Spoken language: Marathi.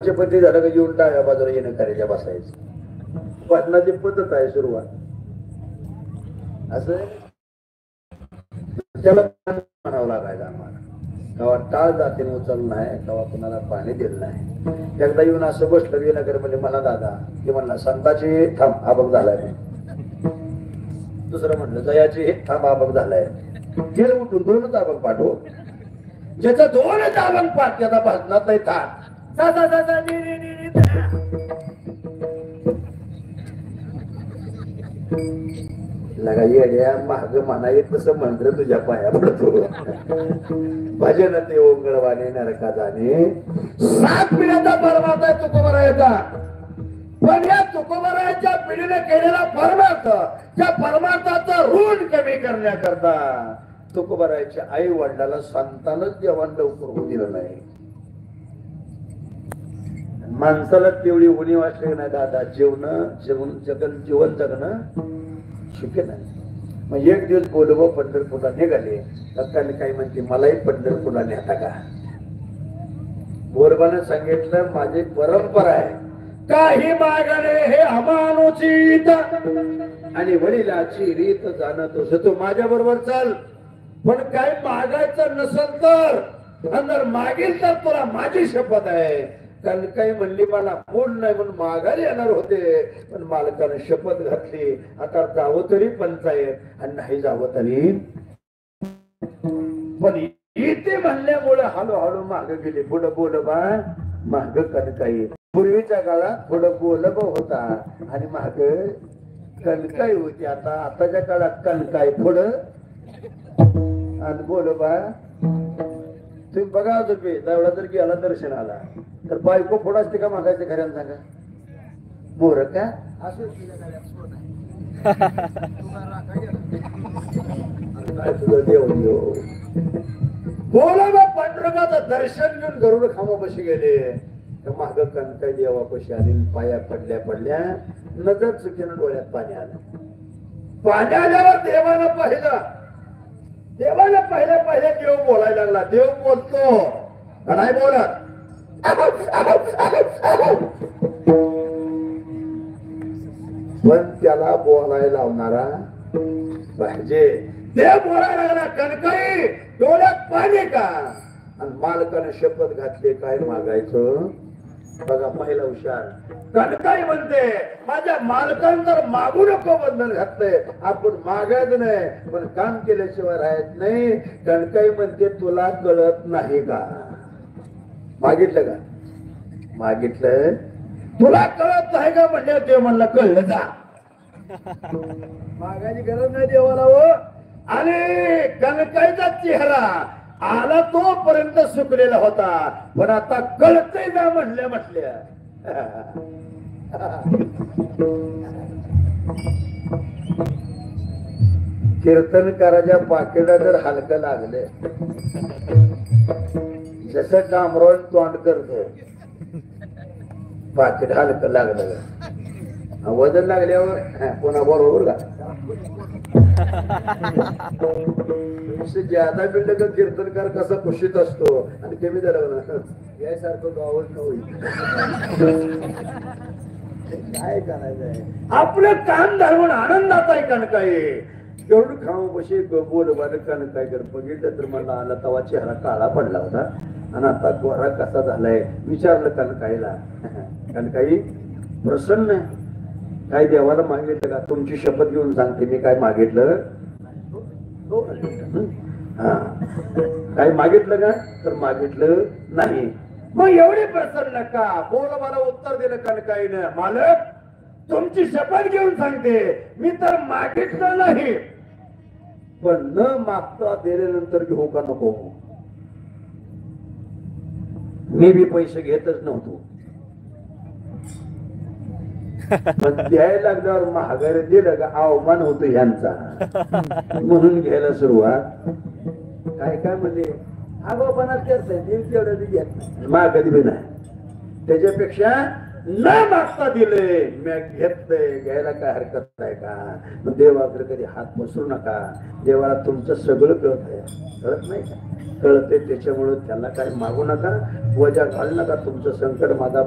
पती झालं का येऊन डाव्या बाजूला येणं करायच्या बसायचं वाचनाची पद्धत आहे सुरुवात असं त्याला म्हणावं लागायचं आम्हाला कवा टाळ जातीने उचललं नाही कवा कुणाला पाणी दिलं नाही एकदा येऊन असं बसलं विनाकर म्हणजे मला दादा की म्हणला संताची थांब आबक झालाय दुसरं म्हणलं जयाची थांब आबक झालाय गेलं उठून दोनच आबक पाठव ज्याचा दोनच आबक पाठ त्याचा भाजनात नाही थांब लगा येड्या महाग म्हणा येत तसं मंत्र तुझ्या पाया पडतो भजन ते ओंगळवाने नरका जाणे 7 पिढ्याचा परमार्थ आहे तुकोबरायाचा पण या तुकोबरायाच्या पिढीने केलेला परमार्थ त्या परमार्थाचं ऋण कमी करण्याकरता तुकोबरायाच्या आई वडिलाला संतानच जेवण लवकर होऊ दिलं नाही माणसाला तेवढी उणीव असली नाही दादा जीवन जगणं शक्य नाही मग एक दिवस बोलव पंढरपूरला निघाले तर काही म्हणते मलाही पंढरपूरला नेता का बोरबानं सांगितलं माझी परंपरा आहे काही मागणे हे अमानुचित आणि वडिलाची रीत जाणतोस तू माझ्या बरोबर चाल पण काय मागायचं नसेल तर अंदर मागील तर तुला माझी शपथ आहे कारण काही म्हणली मला फोन नाही म्हणून माघारी येणार होते पण मालकाने शपथ घातली आता जावं तरी पंचायत आणि नाही जावं तरी पण इथे म्हणल्यामुळे हळूहळू माग गेले पुढं बोल बा माग कणकाई पूर्वीच्या काळात पुढं बोलब होता आणि माग कणकाई होती आताच्या काळात कणकाई पुढं आणि बोल बा तुम्ही बघा तुम्ही एवढा जर गेला दर्शनाला तर बायको पुढं असते का मागायचं खऱ्यानं सांगा मोर का असं बोला पांडुरंगाचं दर्शन घेऊन गरुड खांबापाशी गेले तर माग कणकाई देवापाशी आली पाया पडल्या नजर चुकीनं डोळ्यात पाणी आलं पाणी आल्यावर देवानं पहिले देव बोलायला लागला देव बोलतो नाही बोलत पण त्याला बोलायला लावणारा पाहिजे देव बोलायला लागला कणकाई डोळ्यात पाणी का आणि मालकाने शपथ घातली काय मागायचं बघा पहिला हुशार कणकाई म्हणते माझ्या मालकान तर मागू नको बंधन घातलंय आपण मागायचं नाही पण काम केल्याशिवाय राहत नाही कणकाई म्हणते तुला कळत नाही का मागितलं का मागितलं तुला कळत नाही का म्हणजे देव म्हणला कळलं का मागायची गरज नाही देवाला हो आणि कणकाईचा चेहरा आला तोपर्यंत सुकलेला होता पण आता कळतय ना म्हटल्या कीर्तनकाराच्या पाकिटा जर हलकं लागले जसं डांबरोळ तोंड करत पाकिट हलकं लागलं वजन लागल्यावर पुन्हा बरोबर का ज्यादा बिल्ड कीर्तनकार कसा खुशीत असतो आणि कमी झालं यासारखं गावच होईल काय करायचंय आपलं काम धरून आनंदात आहे कणकाई एवढं खाऊ बशी बोल कणकाई कर बघितलं तर मला आला तवा चेहरा काळा पडला होता आणि आता गोरा कसा झालाय विचारलं कणकाईला कणकाई प्रसन्न काय देवाला मागितलं का तुमची शपथ घेऊन सांगते मी काय मागितलं काय मागितलं का तर मागितलं नाही मग एवढे प्रसन्न का बोल मला उत्तर दिलं कणकाईनं मालक तुमची शपथ घेऊन सांगते मी तर मागितलं नाही पण न मागता दिल्यानंतर घेऊ का नको मी बी पैसे घेतच नव्हतो पण द्यायला लागल्यावर महागारी दिलं का अवमान होतो ह्यांचा म्हणून घ्यायला सुरुवात काय म्हणजे आगोपणाच करताय देव तेवढं घेत माग कधी नाही त्याच्यापेक्षा न मागता दिले मी घेतलंय घ्यायला काय हरकत नाही का देवाकडे कधी हात पसरू नका देवाला तुमचं सगळं कळत आहे कळत नाही का कळते त्याच्यामुळे त्याला काय मागू नका वजा घालू नका तुमचं संकट माझा